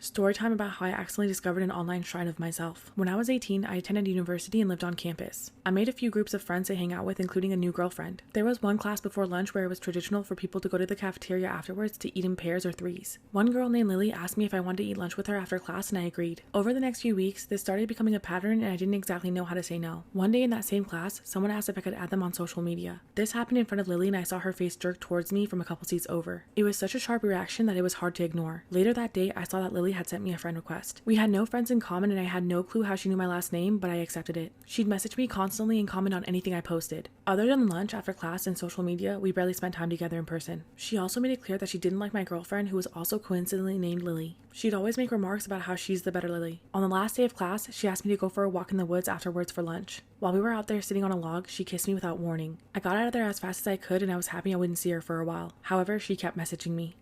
Story time about how I accidentally discovered an online shrine of myself. When I was 18, I attended university and lived on campus. I made a few groups of friends to hang out with, including a new girlfriend. There was one class before lunch where it was traditional for people to go to the cafeteria afterwards to eat in pairs or threes. One girl named Lily asked me if I wanted to eat lunch with her after class, and I agreed. Over the next few weeks, this started becoming a pattern and I didn't exactly know how to say no. One day in that same class, someone asked if I could add them on social media. This happened in front of Lily and I saw her face jerk towards me from a couple seats over. It was such a sharp reaction that it was hard to ignore. Later that day, I saw that Lily had sent me a friend request. We had no friends in common and I had no clue how she knew my last name, but I accepted it. She'd message me constantly and comment on anything I posted. Other than lunch, after class, and social media, we barely spent time together in person. She also made it clear that she didn't like my girlfriend, who was also coincidentally named Lily. She'd always make remarks about how she's the better Lily. On the last day of class, she asked me to go for a walk in the woods afterwards for lunch. While we were out there sitting on a log, she kissed me without warning. I got out of there as fast as I could and I was happy I wouldn't see her for a while. However, she kept messaging me.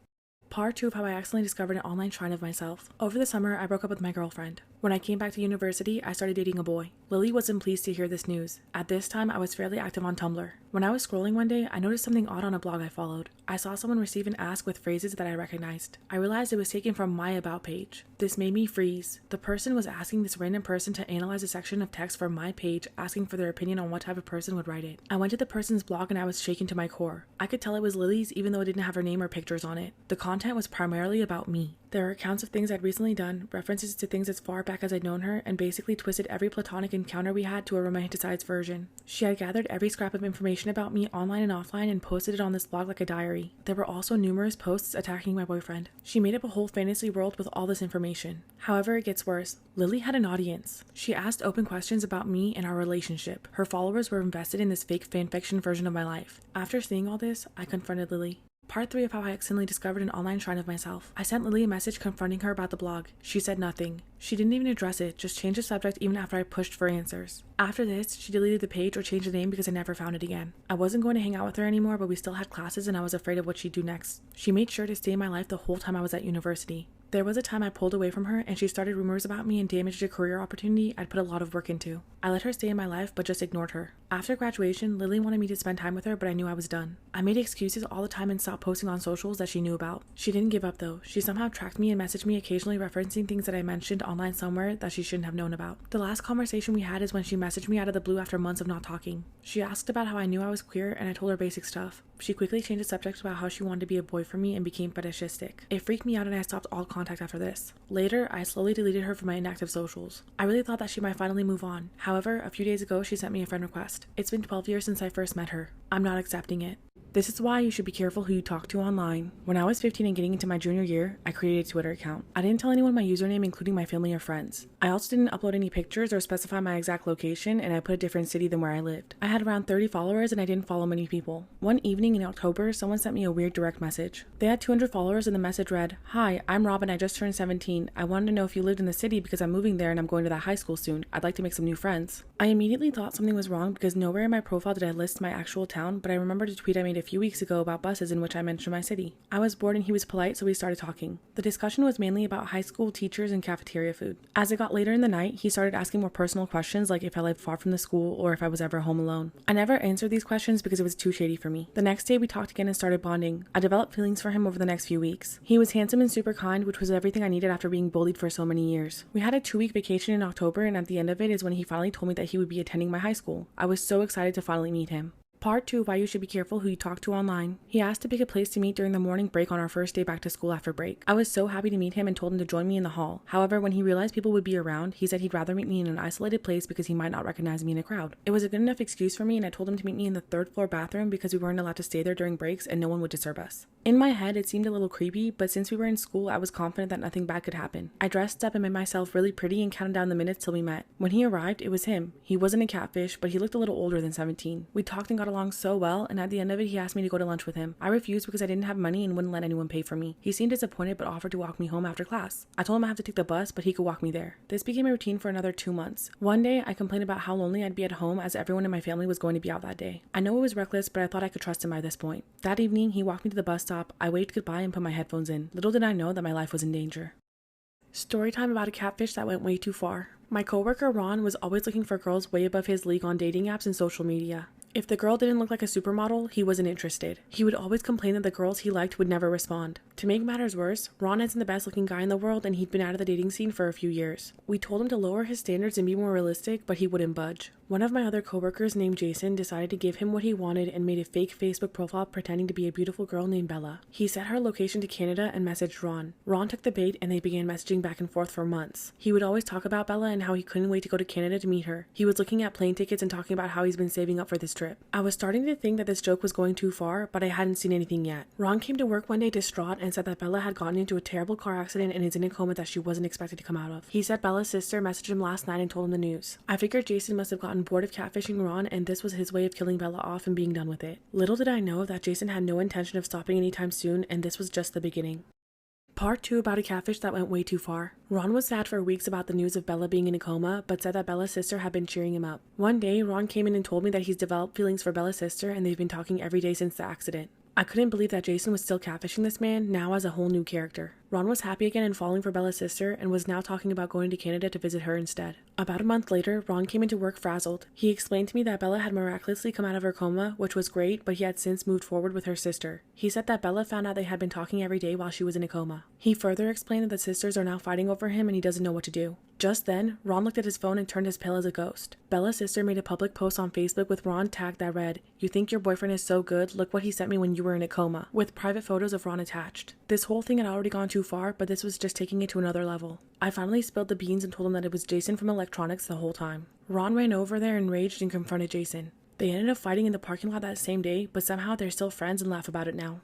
Part 2 of how I accidentally discovered an online shrine of myself. Over the summer, I broke up with my girlfriend. When I came back to university, I started dating a boy. Lily wasn't pleased to hear this news. At this time, I was fairly active on Tumblr. When I was scrolling one day, I noticed something odd on a blog I followed. I saw someone receive an ask with phrases that I recognized. I realized it was taken from my About page. This made me freeze. The person was asking this random person to analyze a section of text from my page, asking for their opinion on what type of person would write it. I went to the person's blog and I was shaken to my core. I could tell it was Lily's even though it didn't have her name or pictures on it. The content was primarily about me. There were accounts of things I'd recently done, references to things as far back as I'd known her, and basically twisted every platonic encounter we had to a romanticized version. She had gathered every scrap of information about me online and offline and posted it on this blog like a diary. There were also numerous posts attacking my boyfriend. She made up a whole fantasy world with all this information. However, it gets worse. Lily had an audience. She asked open questions about me and our relationship. Her followers were invested in this fake fanfiction version of my life. After seeing all this, I confronted Lily. Part 3 of how I accidentally discovered an online shrine of myself. I sent Lily a message confronting her about the blog. She said nothing. She didn't even address it, just changed the subject even after I pushed for answers. After this, she deleted the page or changed the name because I never found it again. I wasn't going to hang out with her anymore, but we still had classes and I was afraid of what she'd do next. She made sure to stay in my life the whole time I was at university. There was a time I pulled away from her and she started rumors about me and damaged a career opportunity I'd put a lot of work into. I let her stay in my life but just ignored her. After graduation, Lily wanted me to spend time with her, but I knew I was done. I made excuses all the time and stopped posting on socials that she knew about. She didn't give up though. She somehow tracked me and messaged me occasionally referencing things that I mentioned online somewhere that she shouldn't have known about. The last conversation we had is when she messaged me out of the blue after months of not talking. She asked about how I knew I was queer and I told her basic stuff. She quickly changed the subject about how she wanted to be a boy for me and became fetishistic. It freaked me out and I stopped all contact after this. Later, I slowly deleted her from my inactive socials. I really thought that she might finally move on. However, a few days ago, she sent me a friend request. It's been 12 years since I first met her. I'm not accepting it. This is why you should be careful who you talk to online. When I was 15 and getting into my junior year, I created a Twitter account. I didn't tell anyone my username, including my family or friends. I also didn't upload any pictures or specify my exact location, and I put a different city than where I lived. I had around 30 followers and I didn't follow many people. One evening in October, someone sent me a weird direct message. They had 200 followers and the message read, "Hi, I'm Robin. I just turned 17. I wanted to know if you lived in the city because I'm moving there and I'm going to that high school soon. I'd like to make some new friends." I immediately thought something was wrong because nowhere in my profile did I list my actual town, but I remembered a tweet I made a few weeks ago about buses in which I mentioned my city. I was bored and he was polite, so we started talking. The discussion was mainly about high school teachers and cafeteria food. As it got later in the night, he started asking more personal questions like if I lived far from the school or if I was ever home alone. I never answered these questions because it was too shady for me. The next day we talked again and started bonding. I developed feelings for him over the next few weeks. He was handsome and super kind, which was everything I needed after being bullied for so many years. We had a 2-week vacation in October and at the end of it is when he finally told me that he would be attending my high school. I was so excited to finally meet him. Part 2 of why you should be careful who you talk to online. He asked to pick a place to meet during the morning break on our first day back to school after break. I was so happy to meet him and told him to join me in the hall. However, when he realized people would be around, he said he'd rather meet me in an isolated place because he might not recognize me in a crowd. It was a good enough excuse for me and I told him to meet me in the 3rd floor bathroom because we weren't allowed to stay there during breaks and no one would disturb us. In my head, it seemed a little creepy, but since we were in school, I was confident that nothing bad could happen. I dressed up and made myself really pretty and counted down the minutes till we met. When he arrived, it was him. He wasn't a catfish, but he looked a little older than 17. We talked and got along so well, and at the end of it, he asked me to go to lunch with him. I refused because I didn't have money and wouldn't let anyone pay for me. He seemed disappointed but offered to walk me home after class. I told him I have to take the bus, but he could walk me there. This became a routine for another 2 months. One day, I complained about how lonely I'd be at home as everyone in my family was going to be out that day. I know it was reckless, but I thought I could trust him by this point. That evening, he walked me to the bus stop. I waved goodbye and put my headphones in. Little did I know that my life was in danger. Story time about a catfish that went way too far. My coworker Ron was always looking for girls way above his league on dating apps and social media. If the girl didn't look like a supermodel, he wasn't interested. He would always complain that the girls he liked would never respond. To make matters worse, Ron isn't the best looking guy in the world and he'd been out of the dating scene for a few years. We told him to lower his standards and be more realistic, but he wouldn't budge. One of my other coworkers named Jason decided to give him what he wanted and made a fake Facebook profile pretending to be a beautiful girl named Bella. He set her location to Canada and messaged Ron. Ron took the bait and they began messaging back and forth for months. He would always talk about Bella and how he couldn't wait to go to Canada to meet her. He was looking at plane tickets and talking about how he's been saving up for this trip. I was starting to think that this joke was going too far, but I hadn't seen anything yet. Ron came to work one day distraught and said that Bella had gotten into a terrible car accident and is in a coma that she wasn't expected to come out of. He said Bella's sister messaged him last night and told him the news. I figured Jason must have gotten bored of catfishing Ron and this was his way of killing Bella off and being done with it. Little did I know that Jason had no intention of stopping anytime soon and this was just the beginning. Part 2 about a catfish that went way too far. Ron was sad for weeks about the news of Bella being in a coma, but said that Bella's sister had been cheering him up. One day, Ron came in and told me that he's developed feelings for Bella's sister and they've been talking every day since the accident. I couldn't believe that Jason was still catfishing this man, now as a whole new character. Ron was happy again and falling for Bella's sister and was now talking about going to Canada to visit her instead. About a month later, Ron came into work frazzled. He explained to me that Bella had miraculously come out of her coma, which was great, but he had since moved forward with her sister. He said that Bella found out they had been talking every day while she was in a coma. He further explained that the sisters are now fighting over him and he doesn't know what to do. Just then, Ron looked at his phone and turned as pale as a ghost. Bella's sister made a public post on Facebook with Ron tagged that read, "You think your boyfriend is so good? Look what he sent me when you were in a coma," with private photos of Ron attached. This whole thing had already gone too far, but this was just taking it to another level. I finally spilled the beans and told him that it was Jason from electronics the whole time. Ron ran over there enraged and confronted Jason. They ended up fighting in the parking lot that same day, but somehow they're still friends and laugh about it now.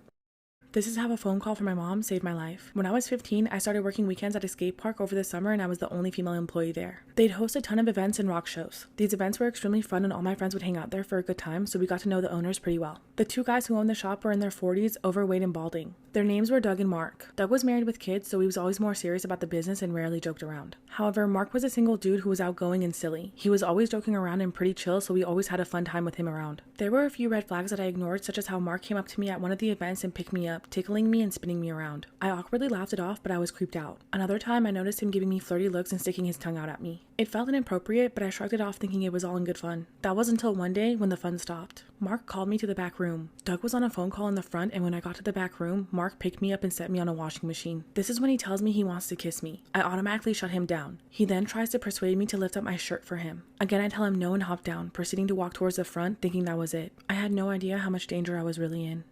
This is how a phone call from my mom saved my life. When I was 15, I started working weekends at a skate park over the summer and I was the only female employee there. They'd host a ton of events and rock shows. These events were extremely fun and all my friends would hang out there for a good time, so we got to know the owners pretty well. The two guys who owned the shop were in their 40s, overweight and balding. Their names were Doug and Mark. Doug was married with kids, so he was always more serious about the business and rarely joked around. However, Mark was a single dude who was outgoing and silly. He was always joking around and pretty chill, so we always had a fun time with him around. There were a few red flags that I ignored, such as how Mark came up to me at one of the events and picked me up, tickling me and spinning me around. I awkwardly laughed it off, but I was creeped out. Another time, I noticed him giving me flirty looks and sticking his tongue out at me. It felt inappropriate, but I shrugged it off thinking it was all in good fun. That was until one day when the fun stopped. Mark called me to the back room. Doug was on a phone call in the front, and when I got to the back room, Mark picked me up and set me on a washing machine. This is when he tells me he wants to kiss me. I automatically shut him down. He then tries to persuade me to lift up my shirt for him. Again, I tell him no and hop down, proceeding to walk towards the front, thinking that was it. I had no idea how much danger I was really in.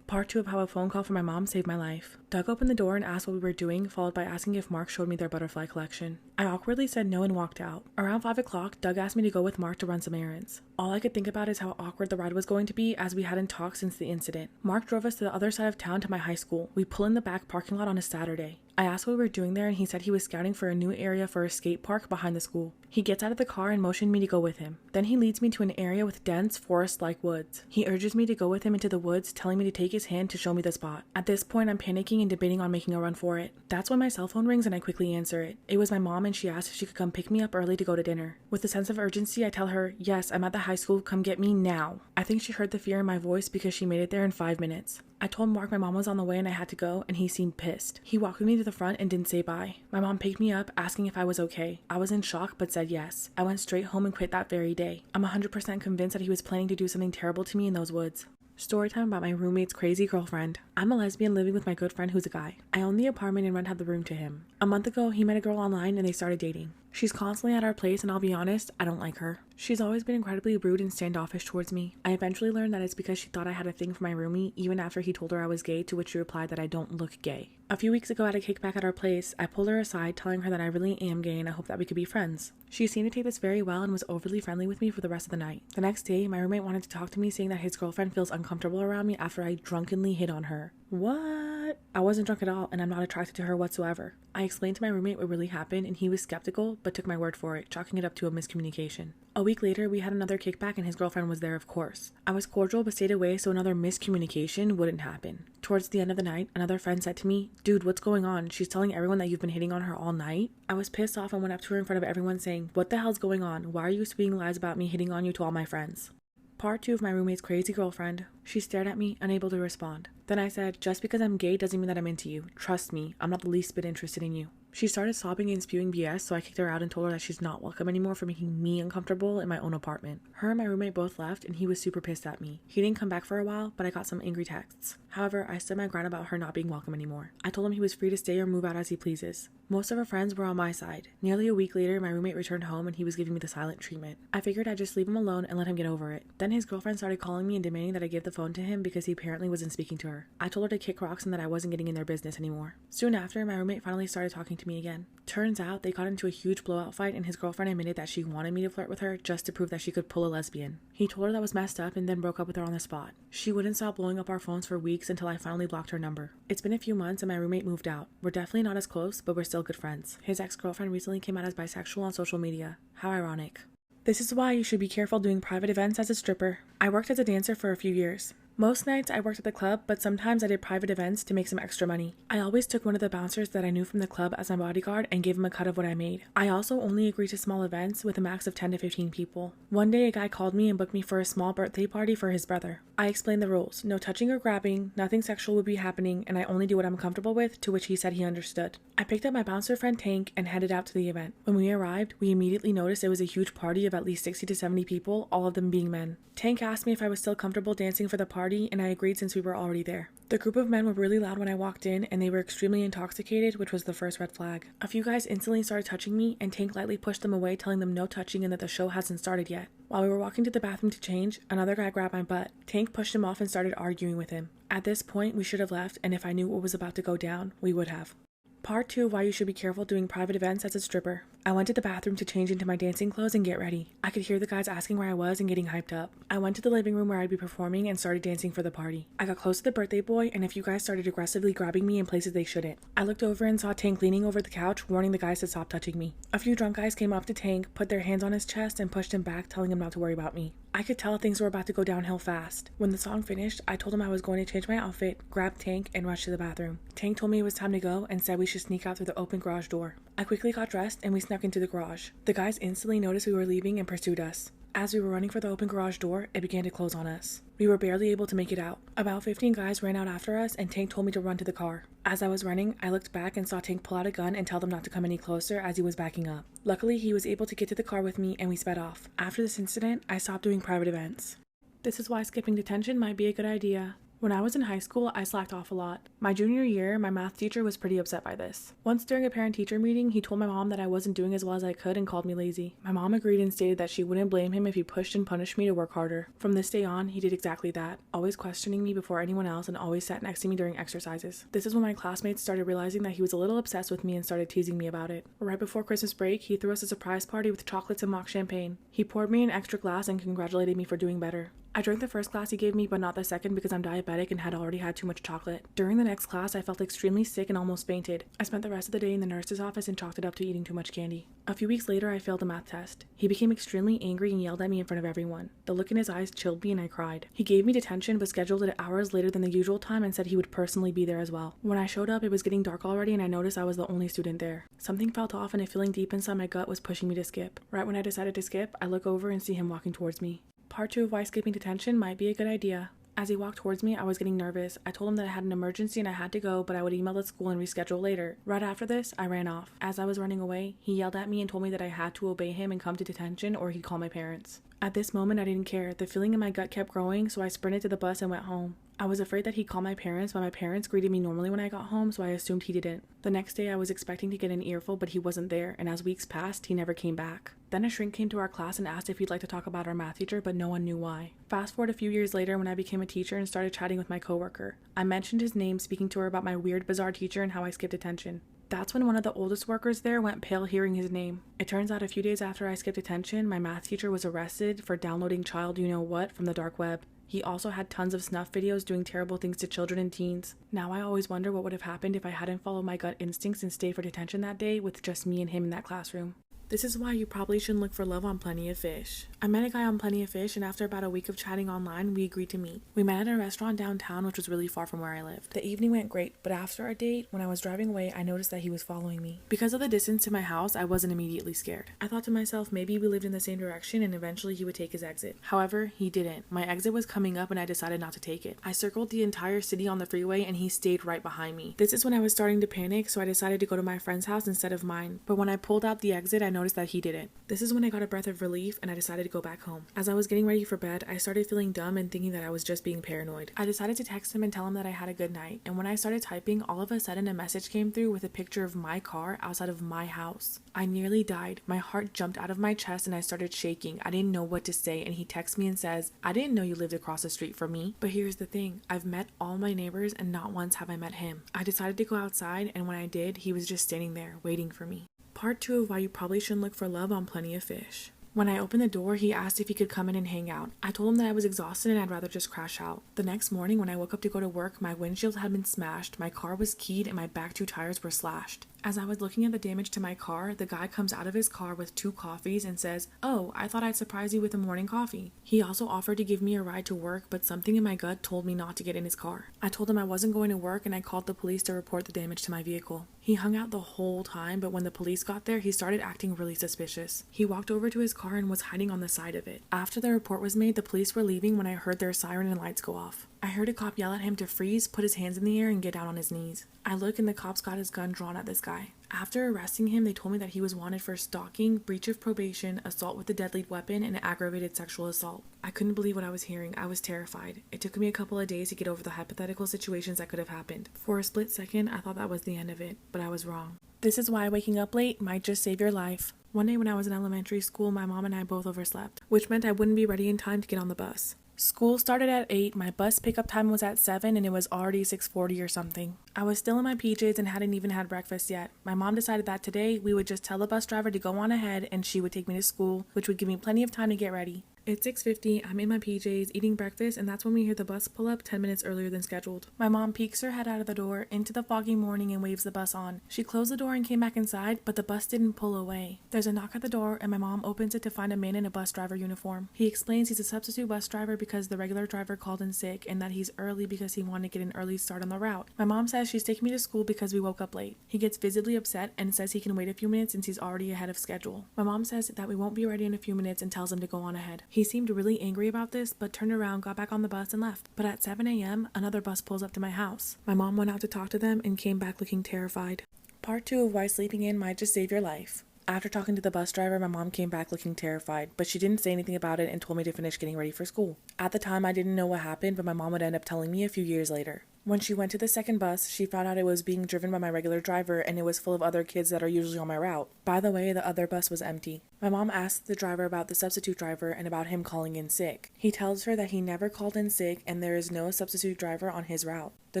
Part 2 of how a phone call from my mom saved my life. Doug opened the door and asked what we were doing, followed by asking if Mark showed me their butterfly collection. I awkwardly said no and walked out. Around 5 o'clock, Doug asked me to go with Mark to run some errands. All I could think about is how awkward the ride was going to be, as we hadn't talked since the incident. Mark drove us to the other side of town to my high school. We pull in the back parking lot on a Saturday. I asked what we were doing there and he said he was scouting for a new area for a skate park behind the school. He gets out of the car and motioned me to go with him. Then he leads me to an area with dense forest-like woods. He urges me to go with him into the woods, telling me to take his hand to show me the spot. At this point, I'm panicking and debating on making a run for it. That's when my cell phone rings and I quickly answer it. It was my mom and she asked if she could come pick me up early to go to dinner. With a sense of urgency, I tell her, "Yes, I'm at the high school, come get me now." I think she heard the fear in my voice because she made it there in 5 minutes. I told Mark my mom was on the way and I had to go, and he seemed pissed. He walked with me to the front and didn't say bye. My mom picked me up, asking if I was okay. I was in shock, but said yes. I went straight home and quit that very day. I'm 100% convinced that he was planning to do something terrible to me in those woods. Storytime about my roommate's crazy girlfriend. I'm a lesbian living with my good friend who's a guy. I own the apartment and rent out the room to him. A month ago, he met a girl online and they started dating. She's constantly at our place and I'll be honest, I don't like her. She's always been incredibly rude and standoffish towards me. I eventually learned that it's because she thought I had a thing for my roomie, even after he told her I was gay, to which she replied that I don't look gay. A few weeks ago at a kickback at our place, I pulled her aside telling her that I really am gay and I hope that we could be friends. She seemed to take this very well and was overly friendly with me for the rest of the night. The next day, my roommate wanted to talk to me, saying that his girlfriend feels uncomfortable around me after I drunkenly hit on her. What? I wasn't drunk at all and I'm not attracted to her whatsoever. I explained to my roommate what really happened and he was skeptical but took my word for it, chalking it up to a miscommunication. A week later, we had another kickback and his girlfriend was there, of course. I was cordial but stayed away so another miscommunication wouldn't happen. Towards the end of the night, another friend said to me, "Dude, what's going on? She's telling everyone that you've been hitting on her all night." I was pissed off and went up to her in front of everyone saying, "What the hell's going on? Why are you speaking lies about me hitting on you to all my friends?" Part 2 of my roommate's crazy girlfriend. She stared at me, unable to respond. Then I said, "Just because I'm gay doesn't mean that I'm into you. Trust me, I'm not the least bit interested in you." She started sobbing and spewing BS, so I kicked her out and told her that she's not welcome anymore for making me uncomfortable in my own apartment. Her and my roommate both left, and he was super pissed at me. He didn't come back for a while, but I got some angry texts. However, I stood my ground about her not being welcome anymore. I told him he was free to stay or move out as he pleases. Most of her friends were on my side. Nearly a week later, my roommate returned home and he was giving me the silent treatment. I figured I'd just leave him alone and let him get over it. Then his girlfriend started calling me and demanding that I give the phone to him because he apparently wasn't speaking to her. I told her to kick rocks and that I wasn't getting in their business anymore. Soon after, my roommate finally started talking to me again. Turns out they got into a huge blowout fight and his girlfriend admitted that she wanted me to flirt with her just to prove that she could pull a lesbian. He told her that was messed up and then broke up with her on the spot. She wouldn't stop blowing up our phones for weeks until I finally blocked her number. It's been a few months and my roommate moved out. We're definitely not as close, but we're still good friends. His ex-girlfriend recently came out as bisexual on social media. How ironic. This is why you should be careful doing private events as a stripper. I worked as a dancer for a few years. Most nights I worked at the club, but sometimes I did private events to make some extra money. I always took one of the bouncers that I knew from the club as my bodyguard and gave him a cut of what I made. I also only agreed to small events with a max of 10 to 15 people. One day a guy called me and booked me for a small birthday party for his brother. I explained the rules. No touching or grabbing, nothing sexual would be happening, and I only do what I'm comfortable with, to which he said he understood. I picked up my bouncer friend Tank and headed out to the event. When we arrived, we immediately noticed it was a huge party of at least 60 to 70 people, all of them being men. Tank asked me if I was still comfortable dancing for the party, and I agreed since we were already there. The group of men were really loud when I walked in, and they were extremely intoxicated, which was the first red flag. A few guys instantly started touching me, and Tank lightly pushed them away, telling them no touching and that the show hasn't started yet. While we were walking to the bathroom to change, another guy grabbed my butt. Tank pushed him off and started arguing with him. At this point, we should have left, and if I knew what was about to go down, we would have. Part 2 of why you should be careful doing private events as a stripper. I went to the bathroom to change into my dancing clothes and get ready. I could hear the guys asking where I was and getting hyped up. I went to the living room where I'd be performing and started dancing for the party. I got close to the birthday boy and a few guys started aggressively grabbing me in places they shouldn't. I looked over and saw Tank leaning over the couch, warning the guys to stop touching me. A few drunk guys came up to Tank, put their hands on his chest and pushed him back, telling him not to worry about me. I could tell things were about to go downhill fast. When the song finished, I told him I was going to change my outfit, grab Tank, and rush to the bathroom. Tank told me it was time to go and said we should sneak out through the open garage door. I quickly got dressed and we snuck into the garage. The guys instantly noticed we were leaving and pursued us. As we were running for the open garage door, it began to close on us. We were barely able to make it out. About 15 guys ran out after us and Tank told me to run to the car. As I was running, I looked back and saw Tank pull out a gun and tell them not to come any closer as he was backing up. Luckily, he was able to get to the car with me and we sped off. After this incident, I stopped doing private events. This is why skipping detention might be a good idea. When I was in high school, I slacked off a lot. My junior year, my math teacher was pretty upset by this. Once during a parent-teacher meeting, he told my mom that I wasn't doing as well as I could and called me lazy. My mom agreed and stated that she wouldn't blame him if he pushed and punished me to work harder. From this day on, he did exactly that, always questioning me before anyone else and always sat next to me during exercises. This is when my classmates started realizing that he was a little obsessed with me and started teasing me about it. Right before Christmas break, he threw us a surprise party with chocolates and mock champagne. He poured me an extra glass and congratulated me for doing better. I drank the first glass he gave me, but not the second because I'm diabetic and had already had too much chocolate. During the next class, I felt extremely sick and almost fainted. I spent the rest of the day in the nurse's office and chalked it up to eating too much candy. A few weeks later, I failed a math test. He became extremely angry and yelled at me in front of everyone. The look in his eyes chilled me and I cried. He gave me detention but scheduled it hours later than the usual time and said he would personally be there as well. When I showed up, it was getting dark already and I noticed I was the only student there. Something felt off and a feeling deep inside my gut was pushing me to skip. Right when I decided to skip, I look over and see him walking towards me. Part 2 of why skipping detention might be a good idea. As he walked towards me, I was getting nervous. I told him that I had an emergency and I had to go, but I would email the school and reschedule later. Right after this, I ran off. As I was running away, he yelled at me and told me that I had to obey him and come to detention or he'd call my parents. At this moment, I didn't care. The feeling in my gut kept growing, so I sprinted to the bus and went home. I was afraid that he'd call my parents, but my parents greeted me normally when I got home, so I assumed he didn't. The next day, I was expecting to get an earful, but he wasn't there, and as weeks passed, he never came back. Then a shrink came to our class and asked if he'd like to talk about our math teacher, but no one knew why. Fast forward a few years later when I became a teacher and started chatting with my coworker. I mentioned his name, speaking to her about my weird, bizarre teacher and how I skipped attention. That's when one of the oldest workers there went pale hearing his name. It turns out a few days after I skipped attention, my math teacher was arrested for downloading child you-know-what from the dark web. He also had tons of snuff videos doing terrible things to children and teens. Now I always wonder what would have happened if I hadn't followed my gut instincts and stayed for detention that day with just me and him in that classroom. This is why you probably shouldn't look for love on Plenty of Fish. I met a guy on Plenty of Fish, and after about a week of chatting online, we agreed to meet. We met at a restaurant downtown, which was really far from where I lived. The evening went great, but after our date, when I was driving away, I noticed that he was following me. Because of the distance to my house, I wasn't immediately scared. I thought to myself, maybe we lived in the same direction and eventually he would take his exit. However, he didn't. My exit was coming up and I decided not to take it. I circled the entire city on the freeway and he stayed right behind me. This is when I was starting to panic, so I decided to go to my friend's house instead of mine. But when I pulled out the exit, I noticed that he didn't. This is when I got a breath of relief and I decided to go back home. As I was getting ready for bed, I started feeling dumb and thinking that I was just being paranoid. I decided to text him and tell him that I had a good night, and when I started typing, all of a sudden a message came through with a picture of my car outside of my house. I nearly died. My heart jumped out of my chest and I started shaking. I didn't know what to say, and he texts me and says, "I didn't know you lived across the street from me." But here's the thing, I've met all my neighbors and not once have I met him. I decided to go outside, and when I did, he was just standing there waiting for me. Part 2 of why you probably shouldn't look for love on Plenty of Fish. When I opened the door, he asked if he could come in and hang out. I told him that I was exhausted and I'd rather just crash out. The next morning, when I woke up to go to work, my windshield had been smashed, my car was keyed, and my back 2 tires were slashed. As I was looking at the damage to my car, the guy comes out of his car with 2 coffees and says, "Oh, I thought I'd surprise you with a morning coffee." He also offered to give me a ride to work, but something in my gut told me not to get in his car. I told him I wasn't going to work and I called the police to report the damage to my vehicle. He hung out the whole time, but when the police got there, he started acting really suspicious. He walked over to his car and was hiding on the side of it. After the report was made, the police were leaving when I heard their siren and lights go off. I heard a cop yell at him to freeze, put his hands in the air, and get down on his knees. I look and the cops got his gun drawn at this guy. After arresting him, they told me that he was wanted for stalking, breach of probation, assault with a deadly weapon, and aggravated sexual assault. I couldn't believe what I was hearing. I was terrified. It took me a couple of days to get over the hypothetical situations that could have happened. For a split second, I thought that was the end of it, but I was wrong. This is why waking up late might just save your life. One day when I was in elementary school, my mom and I both overslept, which meant I wouldn't be ready in time to get on the bus. School started at 8, my bus pickup time was at 7, and it was already 6:40 or something. I was still in my PJs and hadn't even had breakfast yet. My mom decided that today we would just tell the bus driver to go on ahead and she would take me to school, which would give me plenty of time to get ready. It's 6:50, I'm in my PJs eating breakfast, and that's when we hear the bus pull up 10 minutes earlier than scheduled. My mom peeks her head out of the door into the foggy morning and waves the bus on. She closed the door and came back inside, but the bus didn't pull away. There's a knock at the door and my mom opens it to find a man in a bus driver uniform. He explains he's a substitute bus driver because the regular driver called in sick and that he's early because he wanted to get an early start on the route. My mom says she's taking me to school because we woke up late. He gets visibly upset and says he can wait a few minutes since he's already ahead of schedule. My mom says that we won't be ready in a few minutes and tells him to go on ahead. He seemed really angry about this, but turned around, got back on the bus, and left. But at 7 a.m., another bus pulls up to my house. My mom went out to talk to them and came back looking terrified. Part 2 of why sleeping in might just save your life. After talking to the bus driver, my mom came back looking terrified, but she didn't say anything about it and told me to finish getting ready for school. At the time, I didn't know what happened, but my mom would end up telling me a few years later. When she went to the second bus, she found out it was being driven by my regular driver and it was full of other kids that are usually on my route. By the way, the other bus was empty. My mom asked the driver about the substitute driver and about him calling in sick. He tells her that he never called in sick and there is no substitute driver on his route. The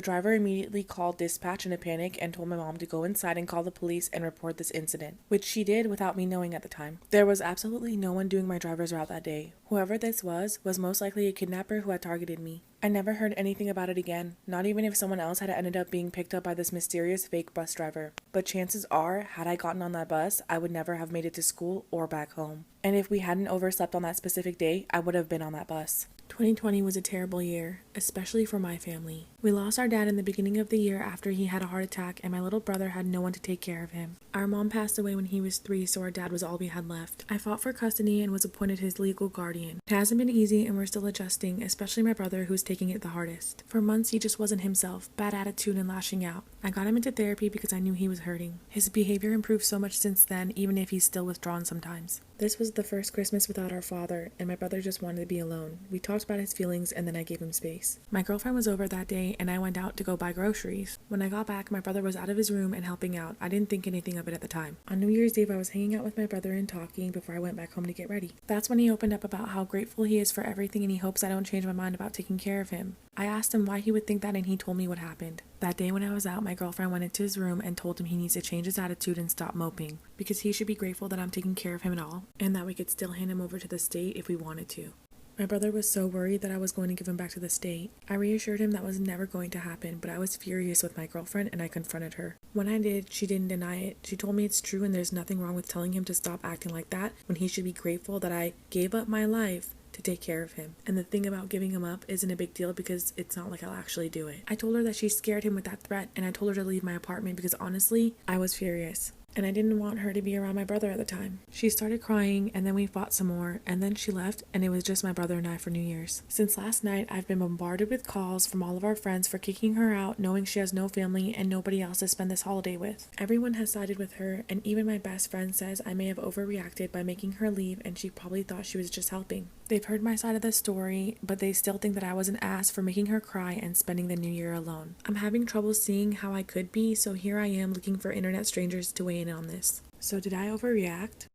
driver immediately called dispatch in a panic and told my mom to go inside and call the police and report this incident, which she did without me knowing at the time. There was absolutely no one doing my driver's route that day. Whoever this was most likely a kidnapper who had targeted me. I never heard anything about it again, not even if someone else had ended up being picked up by this mysterious fake bus driver. But chances are, had I gotten on that bus, I would never have made it to school or back home. And if we hadn't overslept on that specific day, I would have been on that bus. 2020 was a terrible year, especially for my family. We lost our dad in the beginning of the year after he had a heart attack, and my little brother had no one to take care of him. Our mom passed away when he was 3, so our dad was all we had left. I fought for custody and was appointed his legal guardian. It hasn't been easy and we're still adjusting, especially my brother who's taking it the hardest. For months he just wasn't himself, bad attitude and lashing out. I got him into therapy because I knew he was hurting. His behavior improved so much since then, even if he's still withdrawn sometimes. This was the first Christmas without our father, and my brother just wanted to be alone. We talked about his feelings and then I gave him space. My girlfriend was over that day and I went out to go buy groceries. When I got back, my brother was out of his room and helping out. I didn't think anything of it at the time. On New Year's Eve, I was hanging out with my brother and talking before I went back home to get ready. That's when he opened up about how grateful he is for everything and he hopes I don't change my mind about taking care of him. I asked him why he would think that and he told me what happened. That day when I was out, my girlfriend went into his room and told him he needs to change his attitude and stop moping, because he should be grateful that I'm taking care of him at all, and that we could still hand him over to the state if we wanted to. My brother was so worried that I was going to give him back to the state. I reassured him that was never going to happen, but I was furious with my girlfriend and I confronted her. When I did, she didn't deny it. She told me it's true and there's nothing wrong with telling him to stop acting like that when he should be grateful that I gave up my life to take care of him. And the thing about giving him up isn't a big deal because it's not like I'll actually do it. I told her that she scared him with that threat, and I told her to leave my apartment because honestly, I was furious. And I didn't want her to be around my brother at the time. She started crying, and then we fought some more, and then she left, and it was just my brother and I for New Year's. Since last night, I've been bombarded with calls from all of our friends for kicking her out, knowing she has no family and nobody else to spend this holiday with. Everyone has sided with her, and even my best friend says I may have overreacted by making her leave, and she probably thought she was just helping. They've heard my side of the story, but they still think that I was an ass for making her cry and spending the new year alone. I'm having trouble seeing how I could be, so here I am looking for internet strangers to weigh in on this. So did I overreact?